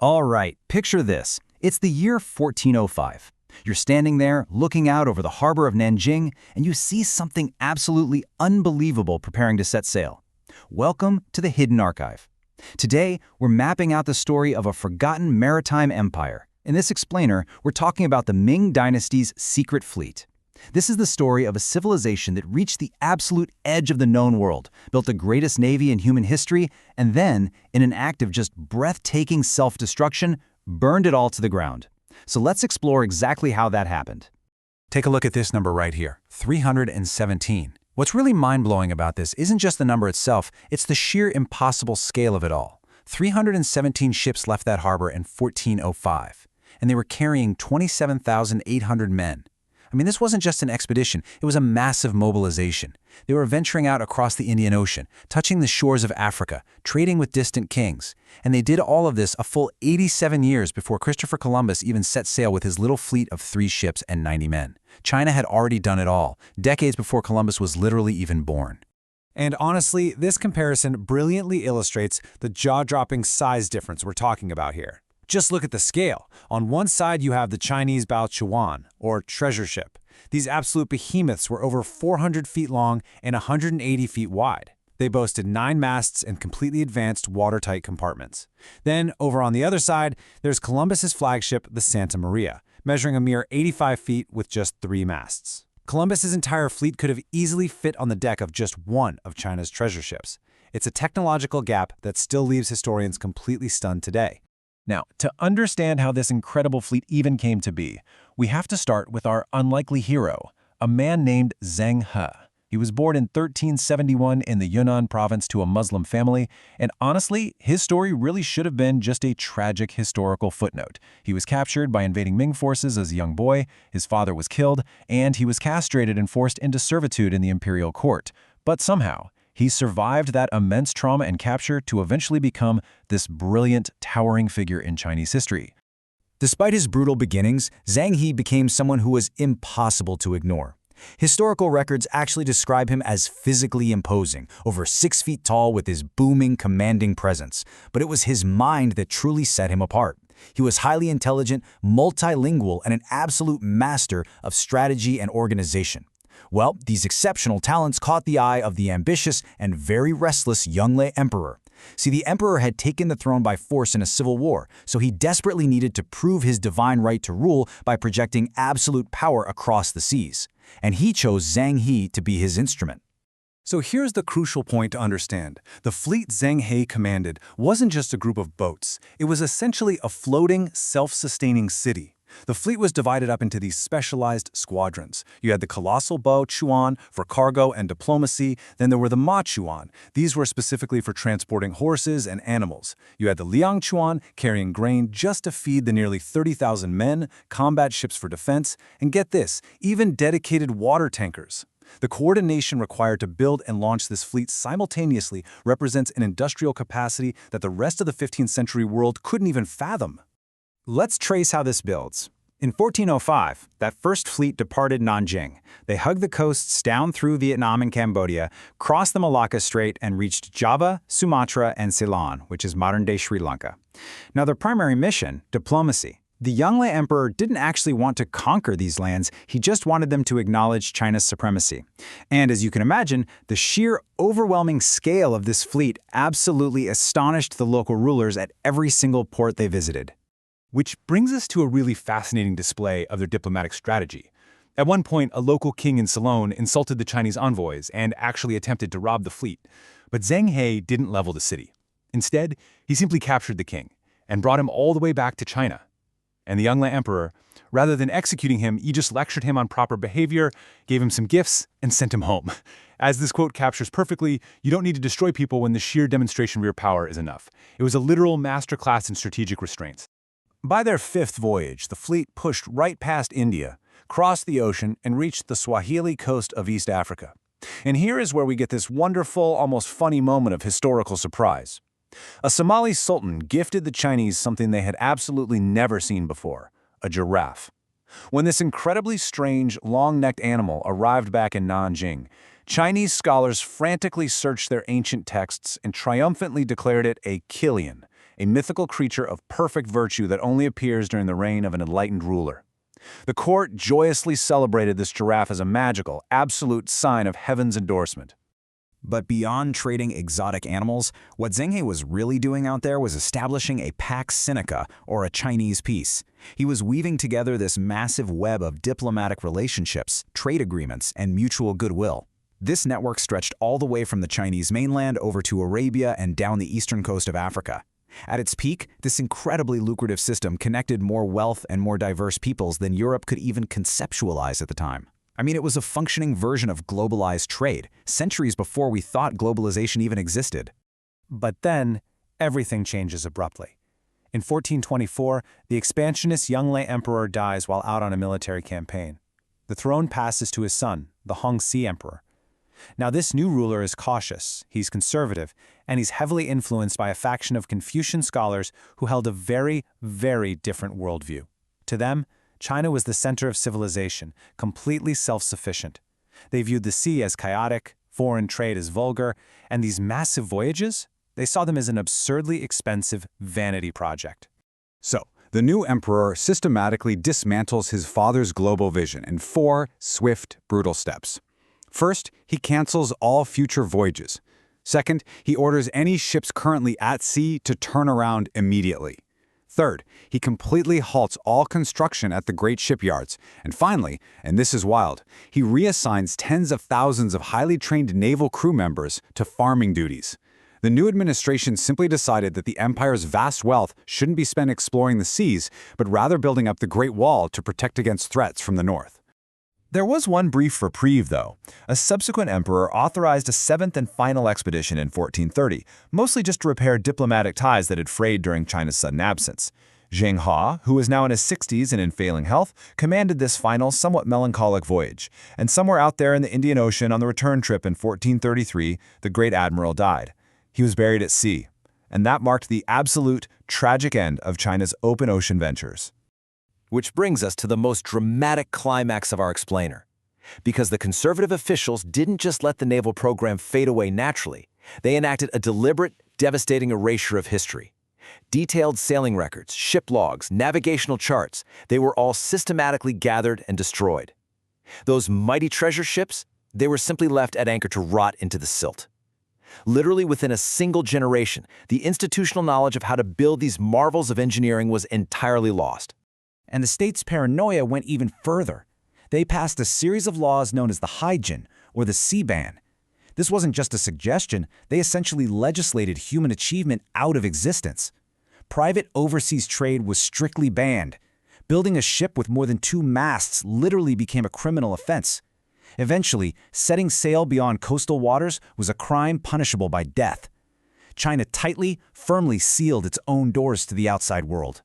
All right, picture this. It's the year 1405. You're standing there, looking out over the harbor of Nanjing, and you see something absolutely unbelievable preparing to set sail. Welcome to the Hidden Archive. Today, we're mapping out the story of a forgotten maritime empire. In this explainer, we're talking about the Ming Dynasty's secret fleet. This is the story of a civilization that reached the absolute edge of the known world, built the greatest navy in human history, and then, in an act of just breathtaking self-destruction, burned it all to the ground. So let's explore exactly how that happened. Take a look at this number right here, 317. What's really mind-blowing about this isn't just the number itself, it's the sheer impossible scale of it all. 317 ships left that harbor in 1405, and they were carrying 27,800 men. I mean, this wasn't just an expedition, it was a massive mobilization. They were venturing out across the Indian Ocean, touching the shores of Africa, trading with distant kings. And they did all of this a full 87 years before Christopher Columbus even set sail with his little fleet of 3 ships and 90 men. China had already done it all, decades before Columbus was literally even born. And honestly, this comparison brilliantly illustrates the jaw-dropping size difference we're talking about here. Just look at the scale. On one side, you have the Chinese Bao Chuan, or treasure ship. These absolute behemoths were over 400 feet long and 180 feet wide. They boasted 9 masts and completely advanced watertight compartments. Then, over on the other side, there's Columbus's flagship, the Santa Maria, measuring a mere 85 feet with just 3 masts. Columbus's entire fleet could have easily fit on the deck of just one of China's treasure ships. It's a technological gap that still leaves historians completely stunned today. Now, to understand how this incredible fleet even came to be, we have to start with our unlikely hero, a man named Zheng He. He was born in 1371 in the Yunnan province to a Muslim family, and honestly, his story really should have been just a tragic historical footnote. He was captured by invading Ming forces as a young boy, his father was killed, and he was castrated and forced into servitude in the imperial court. But somehow, he survived that immense trauma and capture to eventually become this brilliant, towering figure in Chinese history. Despite his brutal beginnings, Zheng He became someone who was impossible to ignore. Historical records actually describe him as physically imposing, over 6 feet tall with his booming, commanding presence. But it was his mind that truly set him apart. He was highly intelligent, multilingual, and an absolute master of strategy and organization. Well, these exceptional talents caught the eye of the ambitious and very restless Yongle Emperor. See, the emperor had taken the throne by force in a civil war, so he desperately needed to prove his divine right to rule by projecting absolute power across the seas. And he chose Zheng He to be his instrument. So here's the crucial point to understand. The fleet Zheng He commanded wasn't just a group of boats. It was essentially a floating, self-sustaining city. The fleet was divided up into these specialized squadrons. You had the colossal Bao Chuan for cargo and diplomacy, then there were the Ma Chuan. These were specifically for transporting horses and animals. You had the Liang Chuan carrying grain just to feed the nearly 30,000 men, combat ships for defense, and get this, even dedicated water tankers. The coordination required to build and launch this fleet simultaneously represents an industrial capacity that the rest of the 15th century world couldn't even fathom. Let's trace how this builds. In 1405, that first fleet departed Nanjing. They hugged the coasts down through Vietnam and Cambodia, crossed the Malacca Strait, and reached Java, Sumatra, and Ceylon, which is modern-day Sri Lanka. Now, their primary mission, diplomacy. The Yongle Emperor didn't actually want to conquer these lands, he just wanted them to acknowledge China's supremacy. And as you can imagine, the sheer overwhelming scale of this fleet absolutely astonished the local rulers at every single port they visited. Which brings us to a really fascinating display of their diplomatic strategy. At one point, a local king in Ceylon insulted the Chinese envoys and actually attempted to rob the fleet. But Zheng He didn't level the city. Instead, he simply captured the king and brought him all the way back to China. And the Yongle Emperor, rather than executing him, he just lectured him on proper behavior, gave him some gifts, and sent him home. As this quote captures perfectly, you don't need to destroy people when the sheer demonstration of your power is enough. It was a literal masterclass in strategic restraints. By their 5th voyage, the fleet pushed right past India, crossed the ocean, and reached the Swahili coast of East Africa. And here is where we get this wonderful, almost funny moment of historical surprise. A Somali sultan gifted the Chinese something they had absolutely never seen before, a giraffe. When this incredibly strange, long-necked animal arrived back in Nanjing, Chinese scholars frantically searched their ancient texts and triumphantly declared it a Kilian, a mythical creature of perfect virtue that only appears during the reign of an enlightened ruler. The court joyously celebrated this giraffe as a magical, absolute sign of heaven's endorsement. But beyond trading exotic animals, what Zheng He was really doing out there was establishing a Pax Sinica, or a Chinese peace. He was weaving together this massive web of diplomatic relationships, trade agreements, and mutual goodwill. This network stretched all the way from the Chinese mainland over to Arabia and down the eastern coast of Africa. At its peak, this incredibly lucrative system connected more wealth and more diverse peoples than Europe could even conceptualize at the time. I mean, it was a functioning version of globalized trade, centuries before we thought globalization even existed. But then, everything changes abruptly. In 1424, the expansionist Yongle Emperor dies while out on a military campaign. The throne passes to his son, the Hongxi Emperor. Now, this new ruler is cautious, he's conservative, and he's heavily influenced by a faction of Confucian scholars who held a very, very different worldview. To them, China was the center of civilization, completely self-sufficient. They viewed the sea as chaotic, foreign trade as vulgar, and these massive voyages, they saw them as an absurdly expensive vanity project. So, the new emperor systematically dismantles his father's global vision in 4 swift, brutal steps. First, he cancels all future voyages. Second, he orders any ships currently at sea to turn around immediately. Third, he completely halts all construction at the great shipyards. And finally, and this is wild, he reassigns tens of thousands of highly trained naval crew members to farming duties. The new administration simply decided that the empire's vast wealth shouldn't be spent exploring the seas, but rather building up the Great Wall to protect against threats from the north. There was one brief reprieve, though. A subsequent emperor authorized a 7th and final expedition in 1430, mostly just to repair diplomatic ties that had frayed during China's sudden absence. Zheng He, who was now in his 60s and in failing health, commanded this final, somewhat melancholic voyage. And somewhere out there in the Indian Ocean on the return trip in 1433, the great admiral died. He was buried at sea. And that marked the absolute, tragic end of China's open ocean ventures. Which brings us to the most dramatic climax of our explainer. Because the conservative officials didn't just let the naval program fade away naturally, they enacted a deliberate, devastating erasure of history. Detailed sailing records, ship logs, navigational charts, they were all systematically gathered and destroyed. Those mighty treasure ships, they were simply left at anchor to rot into the silt. Literally within a single generation, the institutional knowledge of how to build these marvels of engineering was entirely lost. And the state's paranoia went even further. They passed a series of laws known as the Haijin, or the Sea Ban. This wasn't just a suggestion, they essentially legislated human achievement out of existence. Private overseas trade was strictly banned. Building a ship with more than 2 masts literally became a criminal offense. Eventually, setting sail beyond coastal waters was a crime punishable by death. China tightly, firmly sealed its own doors to the outside world.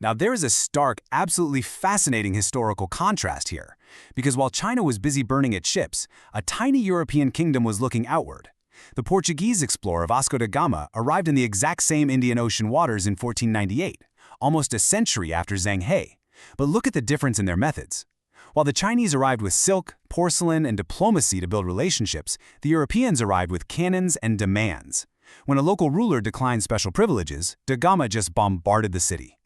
Now, there is a stark, absolutely fascinating historical contrast here, because while China was busy burning its ships, a tiny European kingdom was looking outward. The Portuguese explorer Vasco da Gama arrived in the exact same Indian Ocean waters in 1498, almost a century after Zheng He. But look at the difference in their methods. While the Chinese arrived with silk, porcelain, and diplomacy to build relationships, the Europeans arrived with cannons and demands. When a local ruler declined special privileges, da Gama just bombarded the city.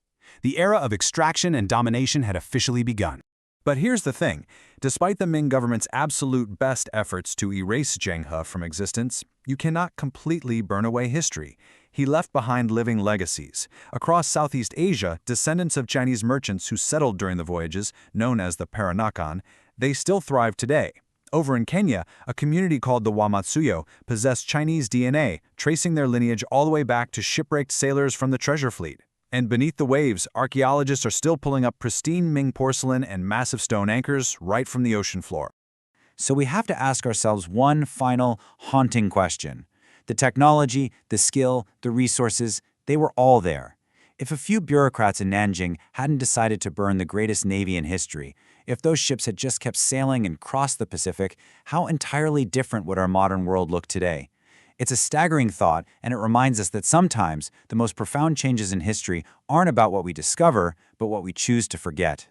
The era of extraction and domination had officially begun. But here's the thing. Despite the Ming government's absolute best efforts to erase Zheng He from existence, you cannot completely burn away history. He left behind living legacies. Across Southeast Asia, descendants of Chinese merchants who settled during the voyages, known as the Peranakan, they still thrive today. Over in Kenya, a community called the Wamatsuyo possessed Chinese DNA, tracing their lineage all the way back to shipwrecked sailors from the treasure fleet. And beneath the waves, archaeologists are still pulling up pristine Ming porcelain and massive stone anchors right from the ocean floor. So we have to ask ourselves one final, haunting question. The technology, the skill, the resources, they were all there. If a few bureaucrats in Nanjing hadn't decided to burn the greatest navy in history, if those ships had just kept sailing and crossed the Pacific, how entirely different would our modern world look today? It's a staggering thought, and it reminds us that sometimes the most profound changes in history aren't about what we discover, but what we choose to forget.